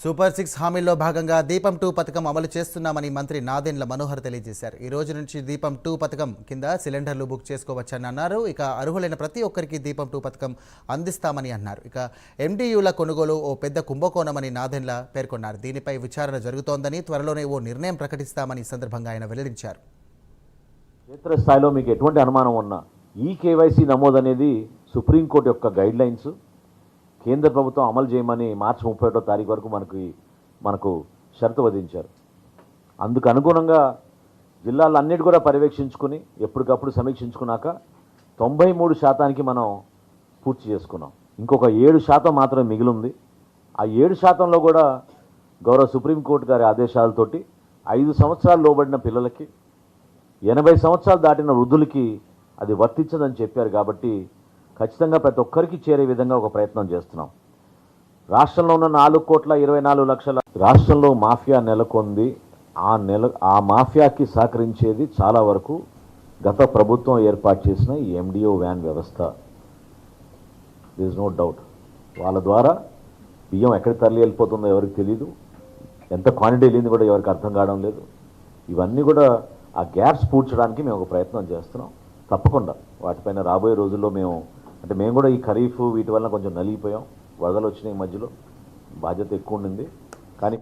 Super 6 హామీల్లో భాగంగా దీపం 2 పథకం అమలు చేస్తున్నామని మంత్రి నాదెండ్ల మనోహర్ తెలియజేశారు. ఈ రోజు నుంచి దీపం 2 పథకం కింద సిలిండర్లు బుక్ చేసుకోవచ్చని అన్నారు. ఇక అర్హులైన ప్రతి ఒక్కరికి దీపం 2 పథకం అందిస్తామని అన్నారు. ఇక ఎండియూల కొనుగోలు ఓ పెద్ద కుంభకోణమని నాదెండ్ల పేర్కొన్నారు. దీనిపై విచారణ జరుగుతోందని త్వరలోనే ఓ నిర్ణయం ప్రకటిస్తామని ఈ సందర్భంగా ఆయన వెల్లడించారు. క్షేత్రస్థాయిలో మీకు ఎటువంటి అనుమానం ఉన్నా ఈ కేవైసీ నమోదు అనేది సుప్రీంకోర్టు యొక్క గైడ్ లైన్స్ కేంద్ర ప్రభుత్వం అమలు చేయమని మార్చి 31వ తారీఖు వరకు మనకు షరతు విధించారు. అందుకు అనుగుణంగా జిల్లాలన్నిటి కూడా పర్యవేక్షించుకుని ఎప్పటికప్పుడు సమీక్షించుకున్నాక 93% మనం పూర్తి చేసుకున్నాం. ఇంకొక 7% మాత్రమే మిగిలింది. ఆ 7%లో కూడా గౌరవ సుప్రీంకోర్టు గారి ఆదేశాలతోటి 5 సంవత్సరాలు లోబడిన పిల్లలకి 80 సంవత్సరాలు దాటిన వృద్ధులకి అది వర్తించదని చెప్పారు. కాబట్టి ఖచ్చితంగా ప్రతి ఒక్కరికి చేరే విధంగా ఒక ప్రయత్నం చేస్తున్నాం. రాష్ట్రంలో ఉన్న 4,24,00,000 రాష్ట్రంలో మాఫియా నెలకొంది. ఆ మాఫియాకి సహకరించేది చాలా వరకు గత ప్రభుత్వం ఏర్పాటు చేసిన ఈ ఎండిఓ వ్యాన్ వ్యవస్థ. There is no doubt. వాళ్ళ ద్వారా బియ్యం ఎక్కడికి తరలి వెళ్ళిపోతుందో ఎవరికి తెలియదు, ఎంత క్వాంటిటీ వెళ్ళింది కూడా ఎవరికి అర్థం కావడం లేదు. ఇవన్నీ కూడా ఆ గ్యాప్స్ పూడ్చడానికి మేము ఒక ప్రయత్నం చేస్తున్నాం. తప్పకుండా వాటిపైన రాబోయే రోజుల్లో మేము కూడా ఈ ఖరీఫ్ వీటి వల్ల కొంచెం నలిగిపోయాం. వరదలు వచ్చినాయి, మధ్యలో బాధ్యత ఎక్కువ ఉండింది. కానీ